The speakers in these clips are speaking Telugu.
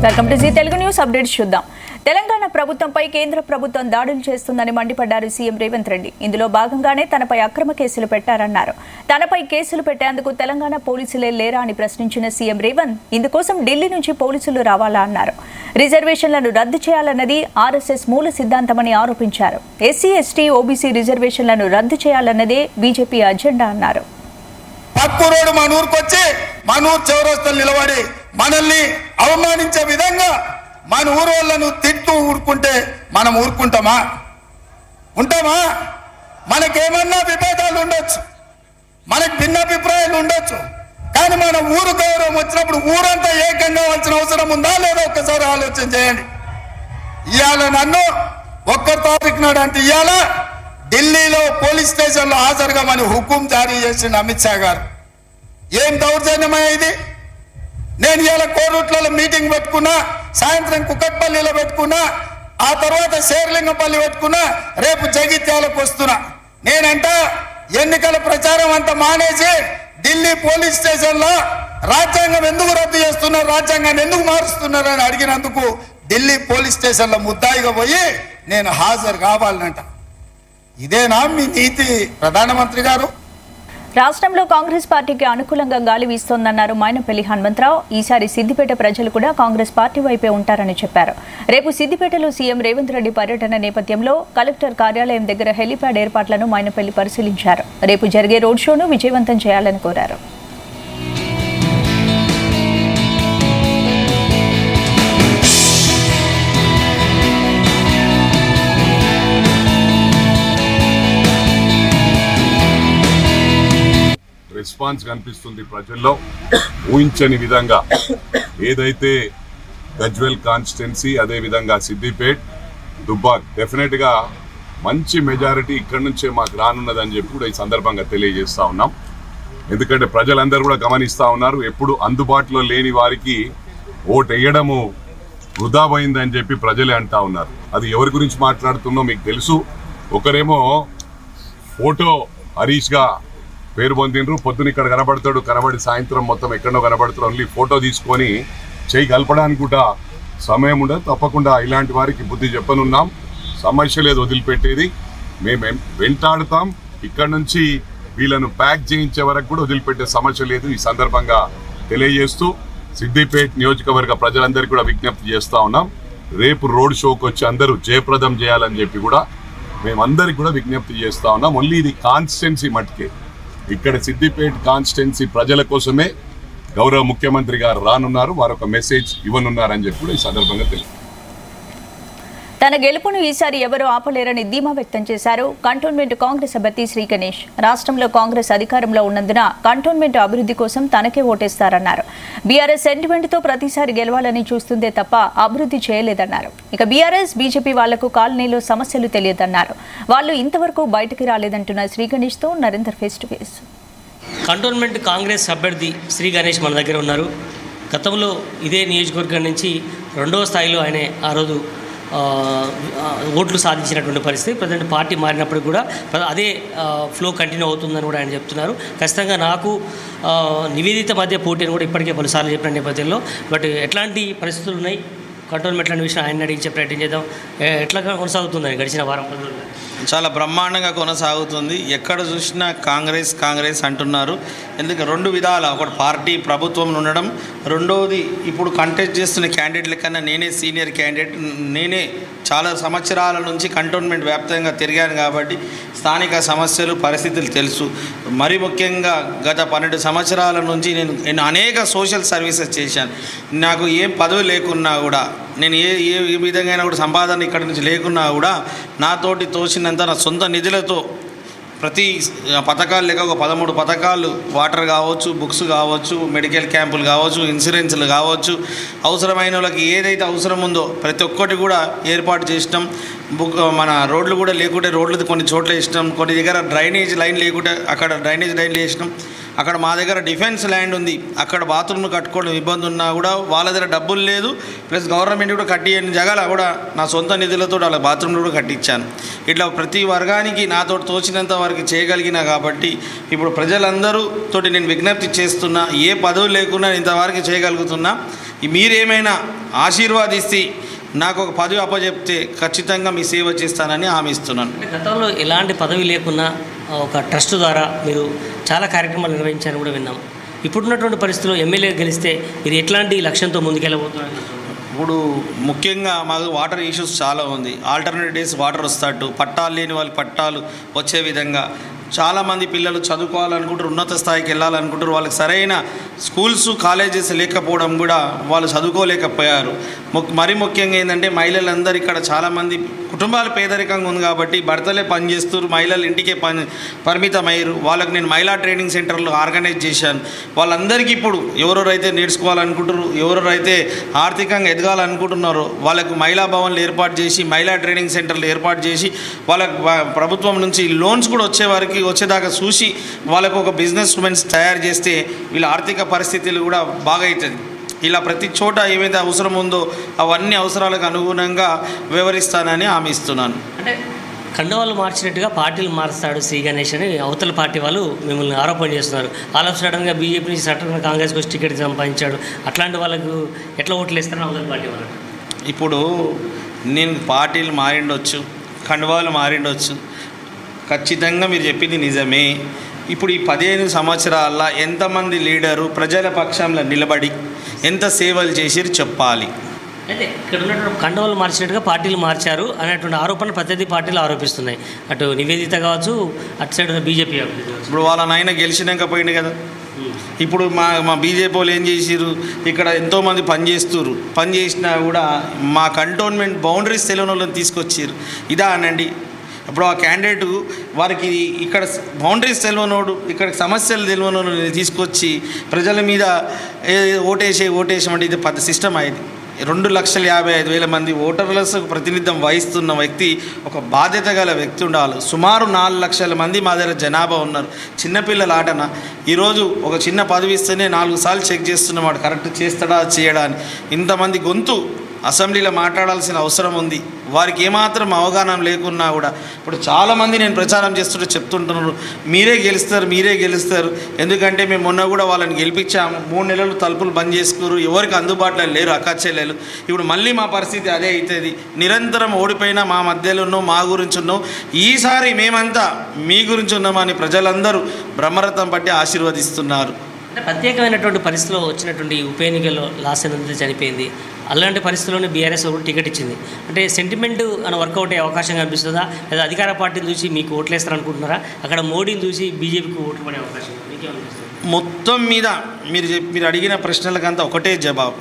Welcome to Zee Telugu news updates చూద్దాం. తెలంగాణ ప్రభుత్వంపై కేంద్ర ప్రభుత్వం దాడులు చేస్తుందని మండిపడ్డారు సీఎం రేవంత్ రెడ్డి. ఇందులో భాగంగానే తనపై అక్రమ కేసులు పెట్టారన్నారు. తనపై కేసులు పెట్టేందుకు తెలంగాణ పోలీసులే లేరా అని ప్రశ్నించిన సీఎం రేవంత్ ఇందుకోసం ఢిల్లీ నుంచి పోలీసులు రావాలా అన్నారు. రిజర్వేషన్లను రద్దు చేయాలన్నది ఆర్ఎస్ఎస్ మూల సిద్ధాంతమని ఆరోపించారు. ఎస్సీ ఎస్టీ ఓబీసీ రిజర్వేషన్లను రద్దు చేయాలన్నదే బీజేపీ అజెండా అన్నారు. పక్కూరోడు మనూరుకొచ్చి మనూరు చౌరస్తలు నిలబడి మనల్ని అవమానించే విధంగా మన ఊరు వాళ్ళను తిట్టు ఊరుకుంటే మనం ఊరుకుంటామా? ఉంటామా? మనకేమన్నా విభేదాలు ఉండొచ్చు, మనకు భిన్నాభిప్రాయాలు ఉండొచ్చు, కానీ మన ఊరు గౌరవం వచ్చినప్పుడు ఊరంతా ఏకంగా వచ్చిన అవసరం ఉందా లేదా ఒక్కసారి ఆలోచన చేయండి. ఇవాళ నన్ను 1 తారీఖు నాడు అంటే ఇవాళ ఢిల్లీలో పోలీస్ స్టేషన్లో హాజరుగా మన హుకుం జారీ చేసిన అమిత్ షా గారు. ఏం దౌర్జన్యమయ్యా ఇది? నేను ఇవాళ కోరుట్లలో మీటింగ్ పెట్టుకున్నా, సాయంత్రం కుక్కట్పల్లిలో పెట్టుకున్నా, ఆ తర్వాత శేర్లింగపల్లి పెట్టుకున్నా, రేపు జగిత్యాలకు వస్తున్నా. నేనంట ఎన్నికల ప్రచారం అంతా మానేసి ఢిల్లీ పోలీస్ స్టేషన్లో రాజ్యాంగం ఎందుకు రద్దు చేస్తున్నారు, రాజ్యాంగాన్ని ఎందుకు మారుస్తున్నారు అని అడిగినందుకు ఢిల్లీ పోలీస్ స్టేషన్లో ముద్దాయిగా పోయి నేను హాజరు కావాలనంట. ఇదేనా మీ నీతి ప్రధానమంత్రి గారు? రాష్ట్రంలో కాంగ్రెస్ పార్టీకి అనుకూలంగా గాలి వీస్తోందన్నారు మైనంపల్లి హనుమంతరావు. ఈసారి సిద్దిపేట ప్రజలు కూడా కాంగ్రెస్ పార్టీ వైపే ఉంటారని చెప్పారు. రేపు సిద్దిపేటలో సీఎం రేవంత్ రెడ్డి పర్యటన నేపథ్యంలో కలెక్టర్ కార్యాలయం దగ్గర హెలీప్యాడ్ ఏర్పాట్లను మైనంపల్లి పరిశీలించారు. రేపు జరిగే రోడ్ షోను విజయవంతం చేయాలని కోరారు. రెస్పాన్స్ కనిపిస్తుంది ప్రజల్లో. ఊహించని విధంగా ఏదైతే గజ్వెల్ కాన్స్టిట్యున్సీ, అదేవిధంగా సిద్దిపేట్, దుబ్బాక్ డెఫినెట్ గా మంచి మెజారిటీ ఇక్కడి నుంచే మాకు రానున్నదని చెప్పి కూడా ఈ సందర్భంగా తెలియజేస్తా ఉన్నాం. ఎందుకంటే ప్రజలందరూ కూడా గమనిస్తా ఉన్నారు, ఎప్పుడు అందుబాటులో లేని వారికి ఓటు వేయడము వృధా పోయిందని చెప్పి ప్రజలే అంటా ఉన్నారు. అది ఎవరి గురించి మాట్లాడుతున్నో మీకు తెలుసు. ఒకరేమో ఫోటో హరీష్ గా పేరు పొందిండ్రు, పొద్దున ఇక్కడ కనబడతాడు, కనబడి సాయంత్రం మొత్తం ఎక్కడో కనబడతాడు. ఓన్లీ ఫోటో తీసుకొని చేయి కలపడానికి కూడా సమయం ఉండదు. తప్పకుండా ఇలాంటి వారికి బుద్ధి చెప్పనున్నాం. సమస్య లేదు వదిలిపెట్టేది, మేము వెంటాడుతాం. ఇక్కడ నుంచి వీళ్ళను ప్యాక్ చేయించే వరకు కూడా వదిలిపెట్టే సమస్య లేదు. ఈ సందర్భంగా తెలియజేస్తూ సిద్దిపేట్ నియోజకవర్గ ప్రజలందరికీ కూడా విజ్ఞప్తి చేస్తా ఉన్నాం. రేపు రోడ్ షోకి వచ్చి అందరూ జయప్రదం చేయాలని చెప్పి కూడా మేమందరికి కూడా విజ్ఞప్తి చేస్తా ఉన్నాం. ఓన్లీ ఇది కాన్స్టిట్యున్సీ మట్టుకే, ఇక్కడ సిద్దిపేట్ కాన్స్టిట్యున్సీ ప్రజల కోసమే గౌరవ ముఖ్యమంత్రి గారు రానున్నారు, వారు ఒక మెసేజ్ ఇవ్వనున్నారని చెప్పి కూడా ఈ సందర్భంగా తెలుసు. తన గెలుపును ఈసారి ఎవరూ ఆపలేరని ధీమా వ్యక్తం చేశారు కంటోన్మెంట్ కాంగ్రెస్ అభ్యర్థి శ్రీ గణేష్. రాష్ట్రంలో కాంగ్రెస్ అధికారంలో ఉన్నందున కంటోన్మెంట్ అభివృద్ధి కోసం తనకే ఓటేస్తారన్నారు. బీఆర్ఎస్ సెంటిమెంట్తో ప్రతిసారి గెలవాలని చూస్తుందే తప్ప అభివృద్ధి చేయలేదన్నారు. ఇక బీఆర్ఎస్ బీజేపీ వాళ్లకు కాలనీలో సమస్యలు తెలియదన్నారు. వాళ్ళు ఇంతవరకు బయటకు రాలేదంటున్న శ్రీ గణేష్తో Narender face to face. Cantonment Congress అభ్యర్థి శ్రీ గణేష్ మన దగ్గర ఉన్నారు. గతంలో ఇదే నియోజకవర్గం నుంచి 2వ స్థాయిలో ఆయన ఆ రోజు ఓట్లు సాధించినటువంటి పరిస్థితి. ప్రజెంట్ పార్టీ మారినప్పుడు కూడా అదే ఫ్లో కంటిన్యూ అవుతుందని కూడా ఆయన చెప్తున్నారు. ఖచ్చితంగా నాకు నివేదిత మధ్య పోటీ అని కూడా ఇప్పటికే పలుసార్లు చెప్పిన నేపథ్యంలో బట్ ఎట్లాంటి పరిస్థితులు ఉన్నాయి కంటోన్మెంట్ అనే విషయం ఆయన అడిగించే ప్రయత్నం చేద్దాం. ఎట్లా కొనసాగుతుందని గడిచిన వారం రోజుల్లో? చాలా బ్రహ్మాండంగా కొనసాగుతుంది. ఎక్కడ చూసినా కాంగ్రెస్ కాంగ్రెస్ అంటున్నారు. ఎందుకంటే 2 విధాలు, ఒకటి పార్టీ ప్రభుత్వం ఉండడం, రెండవది ఇప్పుడు కంటెస్ట్ చేస్తున్న క్యాండిడేట్ల కన్నా నేనే సీనియర్ క్యాండిడేట్, నేనే చాలా సంవత్సరాల నుంచి కంటోన్మెంట్ వ్యాప్తంగా తిరిగాను కాబట్టి స్థానిక సమస్యలు పరిస్థితులు తెలుసు. మరి ముఖ్యంగా గత 12 సంవత్సరాల నుంచి నేను అనేక సోషల్ సర్వీసెస్ చేశాను. నాకు ఏం పదవి లేకున్నా కూడా, నేను ఏ విధంగా కూడా సంపాదన ఇక్కడ నుంచి లేకున్నా కూడా నాతోటి తోచినంత నా సొంత నిధులతో ప్రతి పథకాలు లేక ఒక 13 పథకాలు, వాటర్ కావచ్చు, బుక్స్ కావచ్చు, మెడికల్ క్యాంపులు కావచ్చు, ఇన్సూరెన్స్లు కావచ్చు, అవసరమైన వాళ్ళకి ఏదైతే అవసరం ఉందో ప్రతి ఒక్కటి కూడా ఏర్పాటు చేసినాం. మన రోడ్లు కూడా లేకుంటే రోడ్లు కొన్ని చోట్ల వేసినాం, కొన్ని దగ్గర డ్రైనేజ్ లైన్ లేకుంటే అక్కడ డ్రైనేజ్ లైన్లు వేసినాం. అక్కడ మా దగ్గర డిఫెన్స్ ల్యాండ్ ఉంది, అక్కడ బాత్రూమ్లు కట్టుకోవడం ఇబ్బంది ఉన్నా కూడా వాళ్ళ దగ్గర డబ్బులు లేదు, ప్లస్ గవర్నమెంట్ కూడా కట్టియని జగాల కూడా నా సొంత నిధులతో వాళ్ళ బాత్రూమ్లు కూడా కట్టించాను. ఇట్లా ప్రతి వర్గానికి నాతో తోచినంత వరకు చేయగలిగినా కాబట్టి ఇప్పుడు ప్రజలందరూ తోటి నేను విజ్ఞప్తి చేస్తున్నా, ఏ పదవి లేకున్నా ఇంతవరకు చేయగలుగుతున్నా. మీరేమైనా ఆశీర్వాదిస్తే నాకు ఒక పదవి అప్పచెప్తే ఖచ్చితంగా మీ సేవ చేస్తానని హామీ ఇస్తున్నాను. గతంలో ఎలాంటి పదవి లేకున్నా ఒక ట్రస్ట్ ద్వారా మీరు చాలా కార్యక్రమాలు నిర్వహించారని కూడా విన్నాం. ఇప్పుడున్నటువంటి పరిస్థితుల్లో ఎమ్మెల్యే గెలిస్తే మీరు ఎట్లాంటి లక్ష్యంతో ముందుకెళ్ళబోతున్నారు? ఇప్పుడు ముఖ్యంగా మాకు వాటర్ ఇష్యూస్ చాలా ఉంది. ఆల్టర్నేట్ డేస్ వాటర్ వస్తాడు, పట్టాలు లేని వాళ్ళకి పట్టాలు వచ్చే విధంగా చాలామంది పిల్లలు చదువుకోవాలనుకుంటారు, ఉన్నత స్థాయికి వెళ్ళాలనుకుంటారు. వాళ్ళకి సరైన స్కూల్స్ కాలేజెస్ లేకపోవడం కూడా వాళ్ళు చదువుకోలేకపోయారు. మరీ ముఖ్యంగా ఏంటంటే మహిళలందరూ ఇక్కడ చాలామంది కుటుంబాలు పేదరికంగా ఉంది కాబట్టి భర్తలే పనిచేస్తారు, మహిళలు ఇంటికే పరిమితమయ్యారు. వాళ్ళకి నేను మహిళా ట్రైనింగ్ సెంటర్లు ఆర్గనైజ్ చేశాను. వాళ్ళందరికీ ఇప్పుడు ఎవరెవరైతే నేర్చుకోవాలనుకుంటారు, ఎవరెవరైతే ఆర్థికంగా ఎదగాలనుకుంటున్నారో వాళ్ళకు మహిళా భవన్లు ఏర్పాటు చేసి, మహిళా ట్రైనింగ్ సెంటర్లు ఏర్పాటు చేసి, వాళ్ళకు ప్రభుత్వం నుంచి లోన్స్ కూడా వచ్చేదాకా చూసి వాళ్ళకు ఒక బిజినెస్ ఉమెన్స్ తయారు చేస్తే వీళ్ళ ఆర్థిక పరిస్థితులు కూడా బాగా అవుతుంది. ఇలా ప్రతి చోట ఏమైతే అవసరం ఉందో అవన్నీ అవసరాలకు అనుగుణంగా వివరిస్తానని హామీ ఇస్తున్నాను. అంటే కండవాళ్ళు మార్చినట్టుగా పార్టీలు మారుస్తాడు శ్రీ గణేష్ అని అవతల పార్టీ వాళ్ళు మిమ్మల్ని ఆరోపణ చేస్తున్నారు. ఆల్ ఆఫ్ సడన్గా బీజేపీ నుంచి సడన్గా కాంగ్రెస్కి వచ్చి టికెట్ సంపాదించాడు, అట్లాంటి వాళ్ళకు ఎట్లా ఓట్లు వేస్తారని అవతల పార్టీ వాళ్ళు. ఇప్పుడు నేను పార్టీలు మారిండొచ్చు, కండవాళ్ళు మారిండొచ్చు, ఖచ్చితంగా మీరు చెప్పింది నిజమే. ఇప్పుడు ఈ 15 సంవత్సరాల్లో ఎంతమంది లీడరు ప్రజల పక్షంలో నిలబడి ఎంత సేవలు చేసిరు చెప్పాలి. అయితే ఇక్కడ ఉన్నటువంటి కండవాళ్ళు మార్చినట్టుగా పార్టీలు మార్చారు అనేటువంటి ఆరోపణలు ప్రతిదీ పార్టీలు ఆరోపిస్తున్నాయి. అటు నివేదిత కావచ్చు, అటు సైడ్ బీజేపీ కావచ్చు. ఇప్పుడు వాళ్ళ నాయన గెలిచినాక పోయింది కదా. ఇప్పుడు మా బీజేపీ వాళ్ళు ఏం చేసిరు, ఇక్కడ ఎంతోమంది పని చేసినా కూడా మా కంటోన్మెంట్ బౌండరీస్ తెలియని వాళ్ళని తీసుకొచ్చారు. ఇదా అనండి. ఇప్పుడు ఆ క్యాండిడేటు వారికి ఇక్కడ బౌండరీస్ తెలియనోడు, ఇక్కడ సమస్యలు తెలియనోడు తీసుకొచ్చి ప్రజల మీద ఓటేసామంటే ఇది పెద్ద సిస్టమ్ అయింది. 2,55,000 మంది ఓటర్లకు ప్రాతినిధ్యం వహిస్తున్న వ్యక్తి ఒక బాధ్యత గల వ్యక్తి ఉండాలి. సుమారు 4 లక్షల మంది మా దగ్గర జనాభా ఉన్నారు. చిన్నపిల్లల ఆటన ఈరోజు ఒక చిన్న పదవి ఇస్తేనే 4 సార్లు చెక్ చేస్తున్నవాడు కరెక్ట్ చేస్తాడా చేయడా అని. ఇంతమంది గొంతు అసెంబ్లీలో మాట్లాడాల్సిన అవసరం ఉంది. వారికి ఏమాత్రం అవగాహన లేకున్నా కూడా ఇప్పుడు చాలామంది నేను ప్రచారం చేస్తుంటే చెప్తుంటున్నారు, మీరే గెలుస్తారు. ఎందుకంటే మేము మొన్న కూడా వాళ్ళని గెలిపించాము. 3 నెలలు తలుపులు బంద్ చేసుకున్నారు, ఎవరికి అందుబాటులో లేరు అక్క చెల్లెలు. ఇప్పుడు మళ్ళీ మా పరిస్థితి అదే అవుతుంది. నిరంతరం ఓడిపోయినా మా మధ్యలో ఉన్నాం, మా గురించి ఉన్నాం. ఈసారి మేమంతా మీ గురించి ఉన్నామని ప్రజలందరూ బ్రహ్మరథం పట్టి ఆశీర్వదిస్తున్నారు. అంటే ప్రత్యేకమైనటువంటి పరిస్థితిలో వచ్చినటువంటి ఉప ఎన్నికల్లో లాస్ట్ అనేది చనిపోయింది. అలాంటి పరిస్థితుల్లోనే బీఆర్ఎస్ కూడా టికెట్ ఇచ్చింది. అంటే సెంటిమెంట్ అని వర్కౌట్ అయ్యే అవకాశం కనిపిస్తుందా, లేదా అధికార పార్టీని చూసి మీకు ఓట్లు వేస్తారనుకుంటున్నారా, అక్కడ మోడీని చూసి బీజేపీకి ఓట్లు పడే అవకాశం మీకేమనిపిస్తుంది? మొత్తం మీద మీరు అడిగిన ప్రశ్నలకంతా ఒకటే జవాబు,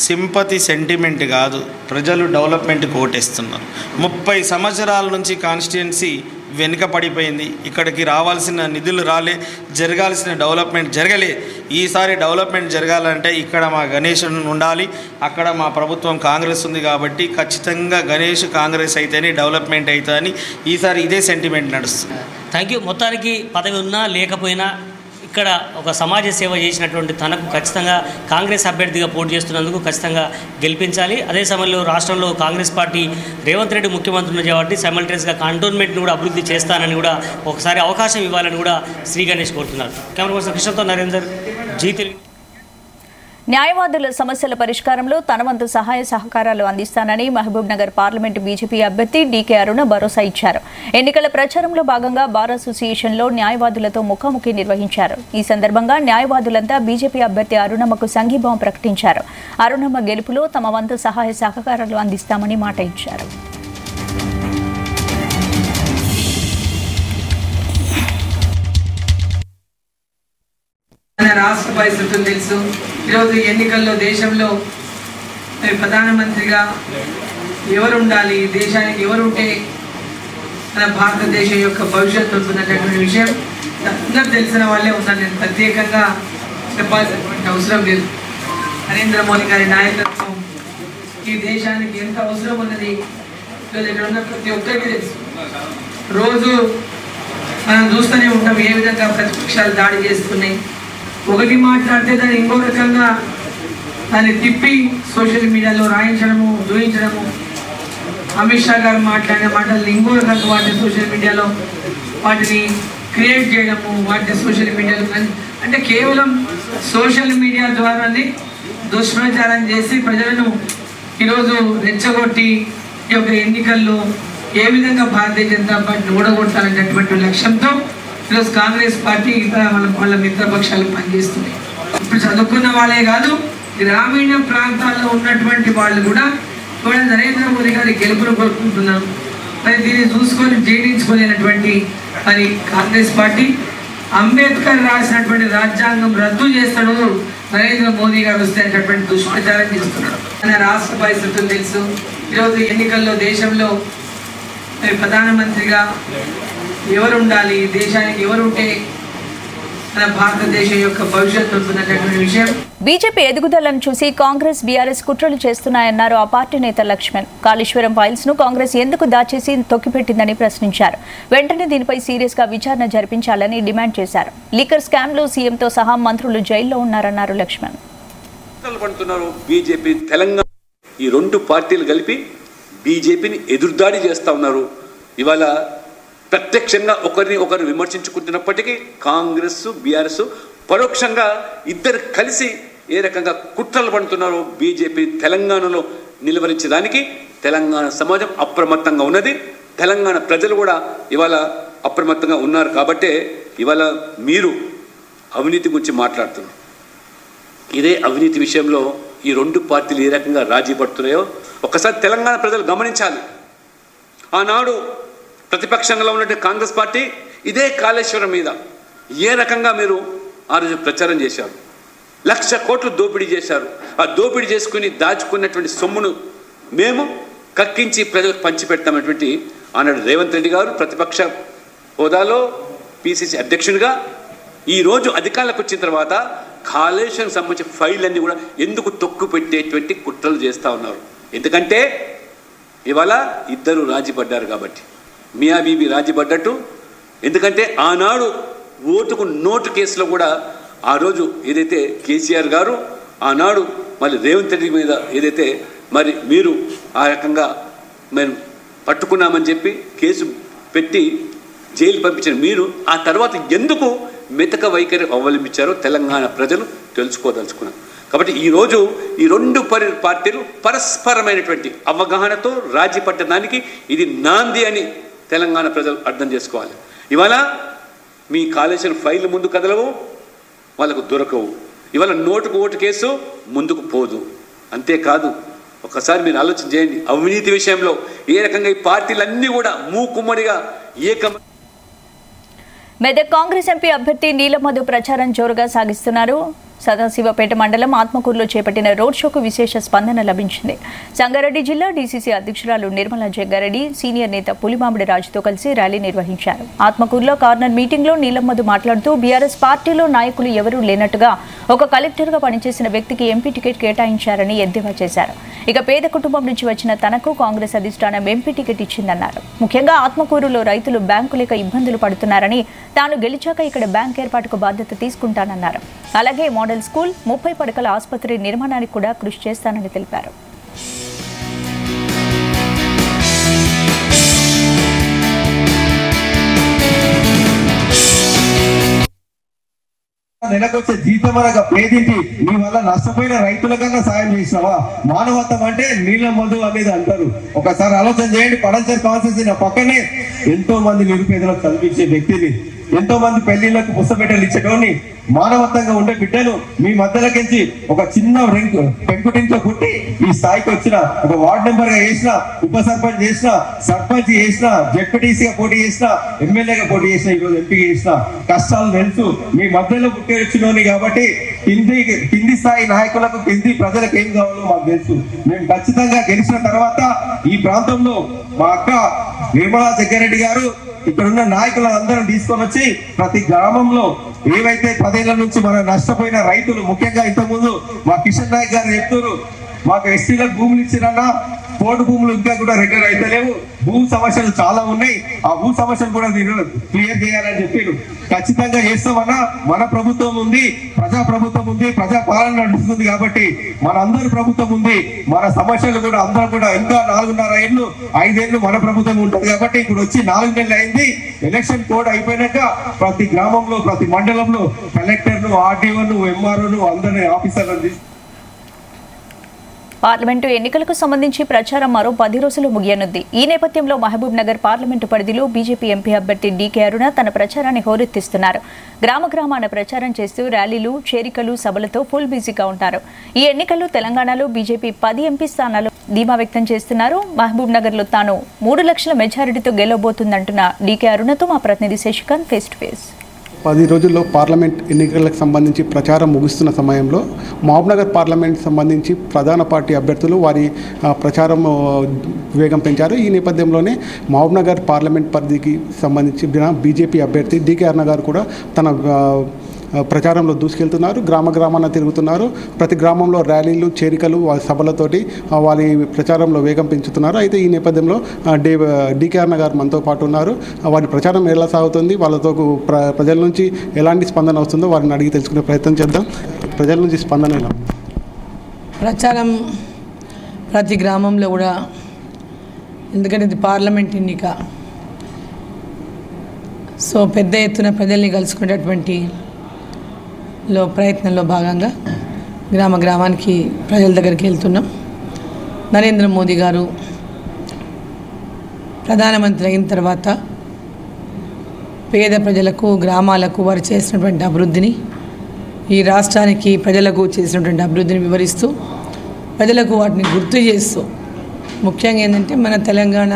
సింపతి సెంటిమెంట్ కాదు, ప్రజలు డెవలప్మెంట్కి ఓటేస్తున్నారు. 30 సంవత్సరాల నుంచి కాన్స్టిట్యున్సీ వెనుక పడిపోయింది. ఇక్కడికి రావాల్సిన నిధులు రాలే, జరగాల్సిన డెవలప్మెంట్ జరగలే. ఈసారి డెవలప్మెంట్ జరగాలంటే ఇక్కడ మా గణేష్ ఉండాలి, అక్కడ మా ప్రభుత్వం కాంగ్రెస్ ఉంది కాబట్టి ఖచ్చితంగా గణేష్ కాంగ్రెస్ అయితేనే డెవలప్మెంట్ అవుతుందని ఈసారి ఇదే సెంటిమెంట్ నడుస్తుంది. Thank you. మొత్తానికి పదవి ఉన్నా లేకపోయినా ఇక్కడ ఒక సమాజ సేవ చేసినటువంటి తనకు ఖచ్చితంగా కాంగ్రెస్ అభ్యర్థిగా పోటీ చేస్తున్నందుకు ఖచ్చితంగా గెలిపించాలి. అదే సమయంలో రాష్ట్రంలో కాంగ్రెస్ పార్టీ రేవంత్ రెడ్డి ముఖ్యమంత్రి ఉన్న కాబట్టి సైమల్టేనియస్గా కంటోన్మెంట్ను కూడా అభివృద్ధి చేస్తానని కూడా ఒకసారి అవకాశం ఇవ్వాలని కూడా శ్రీ గణేష్ కోరుతున్నారు. కెమెరా పర్సన్ కృష్ణతో నరేందర్, జీ తెలుగు. న్యాయవాదుల సమస్యల పరిష్కారంలో తన వంతు సహాయ సహకారాలు అందిస్తానని మహబూబ్ నగర్ పార్లమెంటు బీజేపీ అభ్యర్థి డీకే అరుణ భరోసా ఇచ్చారు. ఎన్నికల ప్రచారంలో భాగంగా బార్ అసోసియేషన్లో న్యాయవాదులతో ముఖాముఖి నిర్వహించారు. ఈ సందర్భంగా న్యాయవాదులంతా బీజేపీ అభ్యర్థి అరుణమ్మకు సంఘీభావం ప్రకటించారు. అరుణమ్మ గెలుపులో తమ వంతు సహాయ సహకారాలు అందిస్తామని మాట ఇచ్చారు. రాష్ట్ర పరిస్థితులు తెలుసు. ఈరోజు ఎన్నికల్లో దేశంలో ప్రధానమంత్రిగా ఎవరు ఉండాలి, దేశానికి ఎవరు ఉంటే మన భారతదేశం యొక్క భవిష్యత్తు ఉంటున్నటువంటి విషయం అందరూ తెలిసిన వాళ్ళే ఉన్నారు. నేను ప్రత్యేకంగా చెప్పాల్సినటువంటి అవసరం లేదు. నరేంద్ర మోడీ గారి నాయకత్వం ఈ దేశానికి ఎంత అవసరం ఉన్నది ఈరోజు ఇక్కడ ఉన్న ప్రతి ఒక్కరికి తెలుసు. రోజు మనం చూస్తూనే ఉంటాం ఏ విధంగా ప్రతిపక్షాలు దాడి చేస్తున్నాయి. ఒకటి మాట్లాడితే దాన్ని ఇంకో రకంగా దాన్ని తిప్పి సోషల్ మీడియాలో రాయించడము, చూపించడము. అమిత్ షా గారు మాట్లాడిన మాటలను ఇంకో రకంగా వాటిని సోషల్ మీడియాలో వాటిని క్రియేట్ చేయడము, వాటిని సోషల్ మీడియాలో అంటే కేవలం సోషల్ మీడియా ద్వారానే దుష్ప్రచారం చేసి ప్రజలను ఈరోజు రెచ్చగొట్టి ఈ యొక్క ఎన్నికల్లో ఏ విధంగా భారతీయ జనతా పార్టీని ఓడగొట్టాలనేటువంటి లక్ష్యంతో ఈరోజు కాంగ్రెస్ పార్టీ ఇతర వాళ్ళ మిత్రపక్షాలు పనిచేస్తున్నాయి. ఇప్పుడు చదువుకున్న వాళ్ళే కాదు, గ్రామీణ ప్రాంతాల్లో ఉన్నటువంటి వాళ్ళు కూడా నరేంద్ర మోదీ గారి గెలుపును కోరుకుంటున్నారు. మరి దీన్ని చూసుకొని జీర్ణించుకోలేనటువంటి మరి కాంగ్రెస్ పార్టీ అంబేద్కర్ రాసినటువంటి రాజ్యాంగం రద్దు చేస్తాడు నరేంద్ర మోదీ గారు వస్తే అనేటటువంటి దుష్ప్రచారం చేస్తున్నాడు. మన రాష్ట్ర పరిస్థితులు తెలుసు. ఈరోజు ఎన్నికల్లో దేశంలో ప్రధానమంత్రిగా ఎవరు ఉండాలి, దేశానికి ఎవరు ఉంటే మన భారతదేశం యొక్క భవిష్యత్తు ఉంటున్నటువంటి విషయం. బీజేపీ ఎదుగుదలను చూసి కాంగ్రెస్ బీఆర్ఎస్ కుట్రలు చేస్తున్నాయన్నారు ఆ పార్టీ నేత లక్ష్మణ్. కాళేశ్వరం ఫైల్స్ ను కాంగ్రెస్ ఎందుకు దాచేసి తొక్కిపెట్టిందని ప్రశ్నించారు. వెంటనే దీనిపై సీరియస్ గా విచారణ జరిపించాలని డిమాండ్ చేశారు. లీకర్ స్కామ్ లో సీఎంతో సహా మంత్రులు జైల్లో ఉన్నారన్నారు లక్ష్మణ్. బీజేపీ తెలంగాణ ఈ రెండు పార్టీలు కలిపి బీజేపీని ఎదురుదాడి చేస్తా ఉన్నారు. ఇవాళ ప్రత్యక్షంగా ఒకరిని ఒకరు విమర్శించుకుంటున్నప్పటికీ కాంగ్రెస్ బీఆర్ఎస్ పరోక్షంగా ఇద్దరు కలిసి ఏ రకంగా కుట్రలు పడుతున్నారో బీజేపీ తెలంగాణలో నిలువరించడానికి తెలంగాణ సమాజం అప్రమత్తంగా ఉన్నది. తెలంగాణ ప్రజలు కూడా ఇవాళ అప్రమత్తంగా ఉన్నారు. కాబట్టే ఇవాళ మీరు అవినీతి గురించి మాట్లాడుతున్నారు. ఇదే అవినీతి విషయంలో ఈ రెండు పార్టీలు ఏ రకంగా రాజీ పడుతున్నాయో ఒకసారి తెలంగాణ ప్రజలు గమనించాలి. ఆనాడు ప్రతిపక్షంలో ఉన్నటువంటి కాంగ్రెస్ పార్టీ ఇదే కాళేశ్వరం మీద ఏ రకంగా మీరు ఆ రోజు ప్రచారం చేశారు. 1,00,000 కోట్లు దోపిడీ చేశారు. ఆ దోపిడీ చేసుకుని దాచుకున్నటువంటి సొమ్మును మేము కక్కించి ప్రజలకు పంచిపెడతామనేటువంటి ఆనాడు రేవంత్ రెడ్డి గారు ప్రతిపక్ష హోదాలో పిసిసి అధ్యక్షుడిగా ఈరోజు అధికారంలోకి వచ్చిన తర్వాత కాళేశ్వరం సంబంధించిన ఫైల్ అన్నీ కూడా ఎందుకు తొక్కు పెట్టేటువంటి కుట్రలు చేస్తూ ఉన్నారు. ఎందుకంటే ఇవాళ ఇద్దరు రాజీ పడ్డారు కాబట్టి, మియా బీబీ రాజీ పడ్డట్టు. ఎందుకంటే ఆనాడు ఓటుకు నోటు కేసులో కూడా ఆ రోజు ఏదైతే కేసీఆర్ గారు ఆనాడు మళ్ళీ రేవంత్ రెడ్డి మీద ఏదైతే మరి మీరు ఆ రకంగా మేము పట్టుకున్నామని చెప్పి కేసు పెట్టి జైలు పంపించిన మీరు ఆ తర్వాత ఎందుకు మెతక వైఖరి అవలంబించారో తెలంగాణ ప్రజలు తెలుసుకోదలుచుకున్నారు. కాబట్టి ఈరోజు ఈ రెండు పార్టీలు పరస్పరమైనటువంటి అవగాహనతో రాజీ పట్టడానికి ఇది నాంది అని తెలంగాణ ప్రజలు అర్థం చేసుకోవాలి. ఇవాళ మీ కాళేశ్వరం ఫైల్ ముందు కదలవు, వాళ్ళకు దొరకవు. ఇవాళ నోటుకు ఓటు కేసు ముందుకు పోదు. అంతేకాదు ఒకసారి మీరు ఆలోచన చేయండి, అవినీతి విషయంలో ఏ రకంగా ఈ పార్టీలన్నీ కూడా మూకుమ్మడిగా ఏకం. మెదక్ కాంగ్రెస్ ఎంపీ అభ్యర్థి నీలమధు ప్రచారం జోరుగా సాగిస్తున్నారు. సదాశివపేట మండలం ఆత్మకూరులో చేపట్టిన రోడ్ షోకు విశేష స్పందన లభించింది. సంగారెడ్డి జిల్లా డీసీసీ అధ్యక్షురాలు నిర్మలా జగ్గారెడ్డి సీనియర్ నేత పులిమామిడి రాజుతో కలిసి ర్యాలీ నిర్వహించారు. ఆత్మకూరులో కార్నర్ మీటింగ్లో నీలమ్మధు మాట్లాడుతూ బీఆర్ఎస్ పార్టీలో నాయకులు ఎవరూ లేనట్టుగా ఒక కలెక్టర్గా పనిచేసిన వ్యక్తికి ఎంపీ టికెట్ కేటాయించారని ఎద్దేవా చేశారు. ఇక పేద కుటుంబం నుంచి వచ్చిన తనకు కాంగ్రెస్ అధిష్టానం ఎంపీ టికెట్ ఇచ్చిందన్నారు. ముఖ్యంగా ఆత్మకూరులో రైతులు బ్యాంకు లేక ఇబ్బందులు పడుతున్నారని, తాను గెలిచాక ఇక్కడ బ్యాంక్ ఏర్పాటుకు బాధ్యత తీసుకుంటానన్నారు. అలాగే మోడల్ స్కూల్, 30 పడకల ఆసుపత్రి నిర్మాణానికి కూడా కృషి చేస్తానని తెలిపారు. నెలకొచ్చే జీతం అనగా పేదింటి నీ వల్ల నష్టపోయిన రైతులకన్నా సాయం చేసినావా? మానవత్వం అంటే నీలమధు అనేది అంటారు. ఒకసారి ఆలోచన చేయండి. పడంచేరు కాన్స్టిట్యూన్సీ నా పక్కనే ఎంతో మంది నిరుపేదలకు చదివించే వ్యక్తిని, ఎంతో మంది పెళ్లిళ్లకు పుస్తపెట్టలు ఇచ్చేటోని, మానవత్వంగా ఉండే బిడ్డను మీ మధ్యలోకించి ఒక చిన్న పెంకుటింట్లో పుట్టి ఈ స్థాయికి వచ్చిన, ఒక వార్డు మెంబర్ గా చేసిన, ఉప సర్పంచ్ చేసిన, సర్పంచ్ చేసిన, జెడ్పీటీసీగా పోటీ చేసిన, ఎమ్మెల్యేగా పోటీ చేసిన, ఈరోజు ఎంపీ చేసిన కష్టాలు తెలుసు. మీ మధ్యలో పుట్టి వచ్చినోని కాబట్టి కింది స్థాయి నాయకులకు, కింది ప్రజలకు ఏం కావాలో మాకు తెలుసు. మేము ఖచ్చితంగా గెలిచిన తర్వాత ఈ ప్రాంతంలో మా అక్క నిర్మలా జగ్గారెడ్డి గారు ఇక్కడ ఉన్న నాయకులందరం తీసుకొని వచ్చి ప్రతి గ్రామంలో ఏవైతే 10 ఏళ్ల నుంచి మన నష్టపోయిన రైతులు, ముఖ్యంగా ఇంతకుముందు మా కిషన్ నాయక్ గారు చెప్తారు, మాకు ఎస్టీలకు భూములు ఇచ్చిరన్నా, పోటు భూములు ఇంకా కూడా రెగ్యులర్ అయితే లేవు, భూ సమస్యలు చాలా ఉన్నాయి, ఆ భూ సమస్యలు కూడా క్లియర్ చేయాలని చెప్పారు. ఖచ్చితంగా చేస్తామన్నా. మన ప్రభుత్వం ఉంది, ప్రజా ప్రభుత్వం ఉంది, ప్రజా పాలన నడుస్తుంది కాబట్టి మన అందరి ప్రభుత్వం ఉంది. మన సమస్యలు కూడా అందరూ కూడా ఇంకా 4.5 ఏళ్ళు 5 ఏళ్ళు మన ప్రభుత్వం ఉంటుంది కాబట్టి ఇప్పుడు వచ్చి 4 నెలలు అయింది. ఎలక్షన్ కోడ్ అయిపోయినాక ప్రతి గ్రామంలో, ప్రతి మండలంలో కలెక్టర్ను, ఆర్డీఓను, ఎంఆర్ఓను అందరినీ ఆఫీసర్లను పార్లమెంటు ఎన్నికలకు సంబంధించి ప్రచారం మరో 10 రోజులు ముగియనుంది. ఈ నేపథ్యంలో మహబూబ్ నగర్ పార్లమెంటు పరిధిలో బీజేపీ ఎంపీ అభ్యర్థి డీకే అరుణ తన ప్రచారాన్ని హోరెత్తిస్తున్నారు. గ్రామాన ప్రచారం చేస్తూ ర్యాలీలు, చేరికలు, సభలతో ఫుల్ బిజీగా ఉంటారు. ఈ ఎన్నికల్లో తెలంగాణలో బీజేపీ 10 ఎంపీ స్థానాలు ధీమా వ్యక్తం చేస్తున్నారు. మహబూబ్ నగర్లో తాను 3 లక్షల మెజారిటీతో గెలవబోతుందంటున్న డీకే అరుణతో మా ప్రతినిధి శశికాంత్ ఫేస్ టు ఫేస్. 10 రోజుల్లో పార్లమెంట్ ఎన్నికలకు సంబంధించి ప్రచారం ముగుస్తున్న సమయంలో మహబూబ్నగర్ పార్లమెంట్ సంబంధించి ప్రధాన పార్టీ అభ్యర్థులు వారి ప్రచారం వేగం పెంచారు. ఈ నేపథ్యంలోనే మహబూబ్నగర్ పార్లమెంట్ పరిధికి సంబంధించి బీజేపీ అభ్యర్థి డీకే అరుణ గారు కూడా తన ప్రచారంలో దూసుకెళ్తున్నారు. గ్రామాన తిరుగుతున్నారు. ప్రతి గ్రామంలో ర్యాలీలు, చేరికలు, సభలతోటి వారి ప్రచారంలో వేగం పెంచుతున్నారు. అయితే ఈ నేపథ్యంలో డీకే అరుణ గారు మనతో పాటు ఉన్నారు. వారి ప్రచారం ఎలా సాగుతుంది, వాళ్ళతో ప్రజల నుంచి ఎలాంటి స్పందన వస్తుందో వారిని అడిగి తెలుసుకునే ప్రయత్నం చేద్దాం. ప్రజల నుంచి స్పందన ఎలా? ప్రచారం ప్రతి గ్రామంలో కూడా, ఎందుకంటే ఇది పార్లమెంట్ ఎన్నిక, సో పెద్ద ఎత్తున ప్రజల్ని కలుసుకునేటటువంటి ప్రయత్నంలో భాగంగా గ్రామానికి ప్రజల దగ్గరికి వెళ్తున్నాం. నరేంద్ర మోదీ గారు ప్రధానమంత్రి అయిన తర్వాత పేద ప్రజలకు, గ్రామాలకు వారు చేసినటువంటి అభివృద్ధిని, ఈ రాష్ట్రానికి ప్రజలకు చేసినటువంటి అభివృద్ధిని వివరిస్తూ, ప్రజలకు వాటిని గుర్తు చేస్తూ, ముఖ్యంగా ఏంటంటే మన తెలంగాణ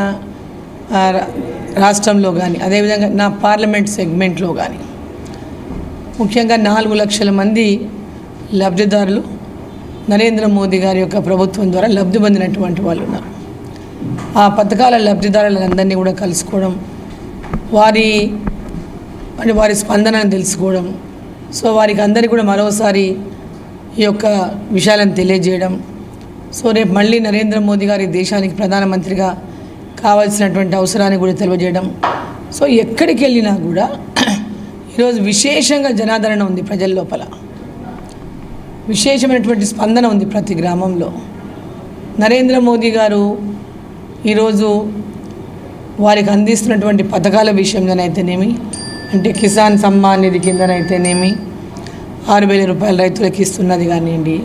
రాష్ట్రంలో కానీ, అదేవిధంగా నా పార్లమెంట్ సెగ్మెంట్లో కానీ ముఖ్యంగా 4 లక్షల మంది లబ్ధిదారులు నరేంద్ర మోదీ గారి యొక్క ప్రభుత్వం ద్వారా లబ్ధి పొందినటువంటి వాళ్ళు ఉన్నారు. ఆ పథకాల లబ్ధిదారులందరినీ కూడా కలుసుకోవడం, వారి స్పందనను తెలుసుకోవడం, సో వారికి అందరికీ కూడా మరోసారి ఈ యొక్క విషయాలను తెలియజేయడం, సో రేపు మళ్ళీ నరేంద్ర మోదీ గారి దేశానికి ప్రధానమంత్రిగా కావాల్సినటువంటి అవసరాన్ని కూడా తెలియజేయడం. సో ఎక్కడికి వెళ్ళినా కూడా ఈరోజు విశేషంగా జనాదరణ ఉంది. ప్రజల లోపల విశేషమైనటువంటి స్పందన ఉంది ప్రతి గ్రామంలో. నరేంద్ర మోదీ గారు ఈరోజు వారికి అందిస్తున్నటువంటి పథకాల విషయంలోనైతేనేమి, అంటే కిసాన్ సమ్మాన్ నిధి కిందనైతేనేమి 6,000 రూపాయలు రైతులకు ఇస్తున్నది కానివ్వండి,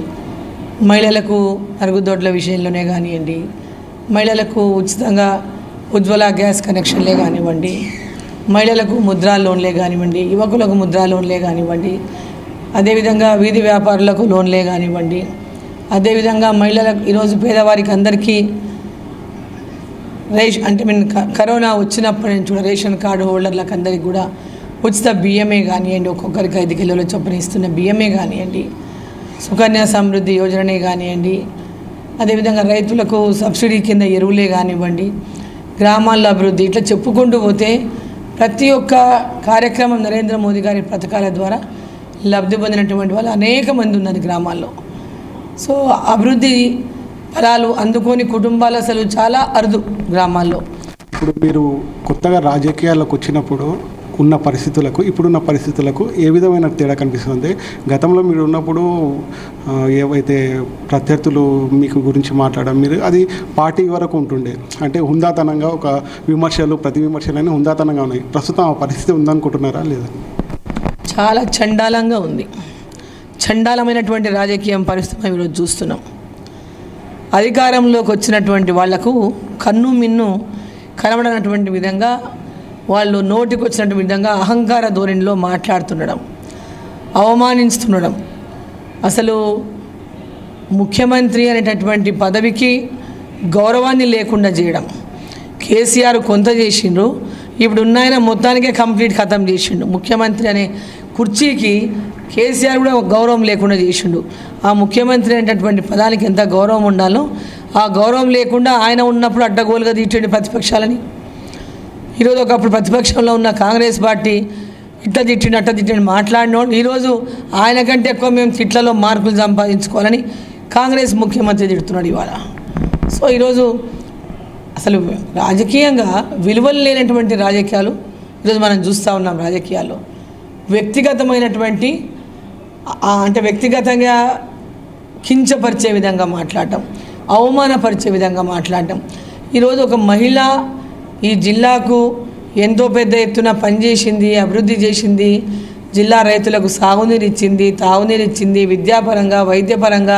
మహిళలకు అరుగుదొడ్ల విషయంలోనే కానివ్వండి, మహిళలకు ఉచితంగా ఉజ్వల గ్యాస్ కనెక్షన్లే కానివ్వండి, మహిళలకు ముద్రా లోన్లే కానివ్వండి, యువకులకు ముద్రా లోన్లే కానివ్వండి, అదేవిధంగా వీధి వ్యాపారులకు లోన్లే కానివ్వండి, అదేవిధంగా మహిళలకు ఈరోజు పేదవారికి అందరికీ కరోనా వచ్చినప్పటి నుంచి కూడా రేషన్ కార్డు హోల్డర్లకు అందరికీ కూడా ఉచిత బియ్యమే కానివ్వండి, ఒక్కొక్కరికి 5 కిలోల చొప్పున ఇస్తున్న బియ్యమే కానివ్వండి, సుకన్య సమృద్ధి యోజననే కానివ్వండి, అదేవిధంగా రైతులకు సబ్సిడీ కింద ఎరువులే కానివ్వండి, గ్రామాల్లో అభివృద్ధి, ఇట్లా చెప్పుకుంటూ పోతే ప్రతి ఒక్క కార్యక్రమం నరేంద్ర మోదీ గారి పథకాల ద్వారా లబ్ధి పొందినటువంటి వాళ్ళు అనేక మంది ఉన్నారు గ్రామాల్లో. సో అభివృద్ధి ఫలాలు అందుకోని కుటుంబాలు అసలు చాలా అరుదు గ్రామాల్లో. ఇప్పుడు మీరు కొత్తగా రాజకీయాల్లోకి వచ్చినప్పుడు ఉన్న పరిస్థితులకు ఇప్పుడున్న పరిస్థితులకు ఏ విధమైన తేడా కనిపిస్తుంది? గతంలో మీరు ఉన్నప్పుడు ఏవైతే ప్రత్యర్థులు మీకు గురించి మాట్లాడడం, మీరు అది పార్టీ వరకు ఉంటుండే, అంటే హుందాతనంగా ఒక విమర్శలు, ప్రతి విమర్శలన్నీ హుందాతనంగా ఉన్నాయి. ప్రస్తుతం ఆ పరిస్థితి ఉందనుకుంటున్నారా లేదా? చాలా చండాలంగా ఉంది. చండాలమైనటువంటి రాజకీయం పరిస్థితి ఈరోజు చూస్తున్నాం. అధికారంలోకి వచ్చినటువంటి వాళ్లకు కన్ను మిన్ను కనబడనటువంటి విధంగా, వాళ్ళు నోటికి వచ్చినటువంటి విధంగా అహంకార ధోరణిలో మాట్లాడుతుండడం, అవమానిస్తుండడం, అసలు ముఖ్యమంత్రి అనేటటువంటి పదవికి గౌరవాన్ని లేకుండా చేయడం. కేసీఆర్ కొంత చేసిండ్రు, ఇప్పుడు ఉన్నాయన మొత్తానికే కంప్లీట్ ఖతం చేసిండు. ముఖ్యమంత్రి అనే కుర్చీకి కేసీఆర్ కూడా గౌరవం లేకుండా చేసిండు. ఆ ముఖ్యమంత్రి అనేటటువంటి పదానికి ఎంత గౌరవం ఉండాలో ఆ గౌరవం లేకుండా ఆయన ఉన్నప్పుడు అడ్డగోలుగా తీర్చండి ప్రతిపక్షాలని. ఈరోజు ఒకప్పుడు ప్రతిపక్షంలో ఉన్న కాంగ్రెస్ పార్టీ ఇట్లా తిట్టిండి అట్లా తిట్టిండి మాట్లాడినోడు ఈరోజు ఆయన కంటే ఎక్కువ మేము తిట్లలో మార్కులు సంపాదించుకోవాలని కాంగ్రెస్ ముఖ్యమంత్రి తిడుతున్నాడు ఇవాళ. సో ఈరోజు అసలు రాజకీయంగా విలువలు లేనటువంటి రాజకీయాలు ఈరోజు మనం చూస్తూ ఉన్నాం. రాజకీయాల్లో వ్యక్తిగతమైనటువంటి అంటే వ్యక్తిగతంగా కించపరిచే విధంగా మాట్లాడటం, అవమానపరిచే విధంగా మాట్లాడటం. ఈరోజు ఒక మహిళ ఈ జిల్లాకు ఎంతో పెద్ద ఎత్తున పనిచేసింది, అభివృద్ధి చేసింది, జిల్లా రైతులకు సాగునీరు ఇచ్చింది, తాగునీరు ఇచ్చింది, విద్యాపరంగా వైద్యపరంగా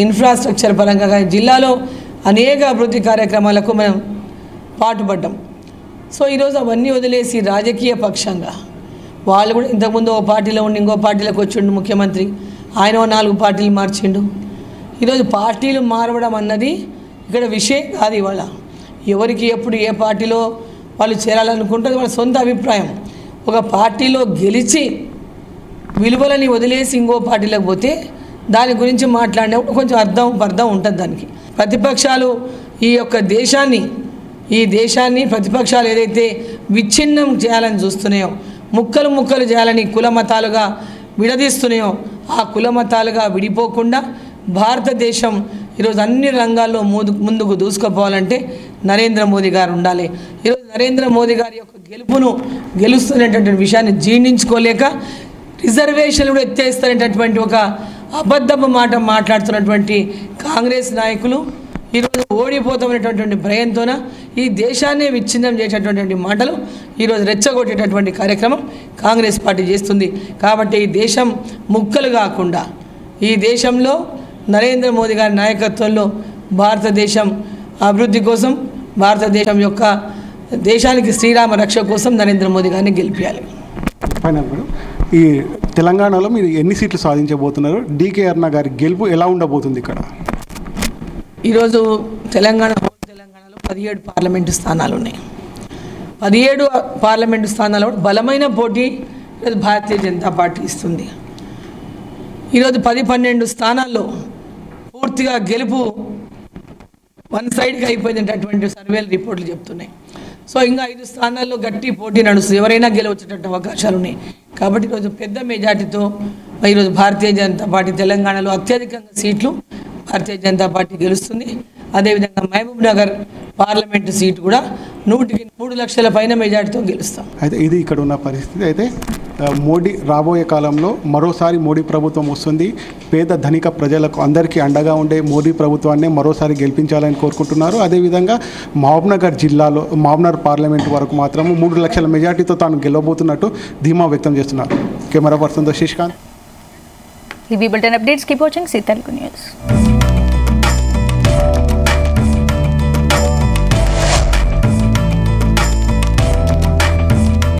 ఇన్ఫ్రాస్ట్రక్చర్ పరంగా కానీ జిల్లాలో అనేక అభివృద్ధి కార్యక్రమాలకు మనం పాటుపడ్డాం. సో ఈరోజు అవన్నీ వదిలేసి రాజకీయ పక్షంగా వాళ్ళు కూడా ఇంతకుముందు ఓ పార్టీలో ఉండి ఇంకో పార్టీలోకి వచ్చిండు ముఖ్యమంత్రి, ఆయన 4 పార్టీలు మార్చిండు. ఈరోజు పార్టీలు మారవడం అన్నది ఇక్కడ విషయం కాదు. ఇవాళ ఎవరికి ఎప్పుడు ఏ పార్టీలో వాళ్ళు చేరాలనుకుంటే వాళ్ళ సొంత అభిప్రాయం. ఒక పార్టీలో గెలిచి విలువలని వదిలేసి ఇంకో పార్టీలోకి పోతే దాని గురించి మాట్లాడినప్పుడు కొంచెం అర్థం ఉంటుంది దానికి. ప్రతిపక్షాలు ఈ యొక్క దేశాన్ని ప్రతిపక్షాలు ఏదైతే విచ్ఛిన్నం చేయాలని చూస్తున్నాయో, ముక్కలు చేయాలని కుల మతాలుగా విడదీస్తున్నాయో, ఆ కుల మతాలుగా విడిపోకుండా భారతదేశం ఈరోజు అన్ని రంగాల్లో ముందుకు దూసుకుపోవాలంటే నరేంద్ర మోదీ గారు ఉండాలి. ఈరోజు నరేంద్ర మోదీ గారి యొక్క గెలుస్తున్నటువంటి విషయాన్ని జీర్ణించుకోలేక రిజర్వేషన్లు కూడా ఎత్తేస్తారనేటటువంటి ఒక అబద్ధపు మాట మాట్లాడుతున్నటువంటి కాంగ్రెస్ నాయకులు ఈరోజు ఓడిపోతామనేటటువంటి భయంతోన ఈ దేశాన్ని విచ్ఛిన్నం చేసేటటువంటి మాటలు ఈరోజు రెచ్చగొట్టేటటువంటి కార్యక్రమం కాంగ్రెస్ పార్టీ చేస్తుంది. కాబట్టి ఈ దేశం ముక్కలు కాకుండా ఈ దేశంలో నరేంద్ర మోదీ గారి నాయకత్వంలో భారతదేశం అభివృద్ధి కోసం, భారతదేశం యొక్క దేశానికి శ్రీరామ రక్ష కోసం నరేంద్ర మోదీ గారిని గెలిపించాలి. ఫైనల్ మేడం, ఈ తెలంగాణలో మీరు ఎన్ని సీట్లు సాధించబోతున్నారు? డీకే అరుణ గారి గెలుపు ఎలా ఉండబోతుంది? ఇక్కడ ఈరోజు తెలంగాణలో 17 పార్లమెంటు స్థానాలు ఉన్నాయి. 17 పార్లమెంటు స్థానాల్లో బలమైన పోటీ ఈరోజు భారతీయ జనతా పార్టీ ఇస్తుంది. ఈరోజు 10-12 స్థానాల్లో పూర్తిగా గెలుపు వన్ సైడ్గా అయిపోయిందనేటటువంటి సర్వేలు రిపోర్ట్లు చెప్తున్నాయి. సో ఇంకా 5 స్థానాల్లో గట్టి పోటీ నడుస్తుంది, ఎవరైనా గెలవచ్చేటట్టు అవకాశాలు ఉన్నాయి. కాబట్టి ఈరోజు పెద్ద మెజార్టీతో ఈరోజు భారతీయ జనతా పార్టీ తెలంగాణలో అత్యధికంగా సీట్లు భారతీయ జనతా పార్టీ గెలుస్తుంది. అదేవిధంగా మహబూబ్ నగర్ పార్లమెంటు సీటు కూడా 103 లక్షల పైన మెజార్టీతో గెలుస్తాం. అయితే ఇది ఇక్కడ ఉన్న పరిస్థితి. అయితే మోడీ రాబోయే కాలంలో మరోసారి మోడీ ప్రభుత్వం వస్తుంది. పేద ధనిక ప్రజలకు అందరికీ అండగా ఉండే మోడీ ప్రభుత్వాన్ని మరోసారి గెలిపించాలని కోరుకుంటున్నారు. అదేవిధంగా మహబూబ్నగర్ జిల్లాలో మహబూబ్నగర్ పార్లమెంటు వరకు మాత్రం 3 లక్షల మెజార్టీతో తాను గెలవబోతున్నట్టు ధీమా వ్యక్తం చేస్తున్నారు. Camera person Srikanth. ఈ bulletin updates keep watching C Telugu news.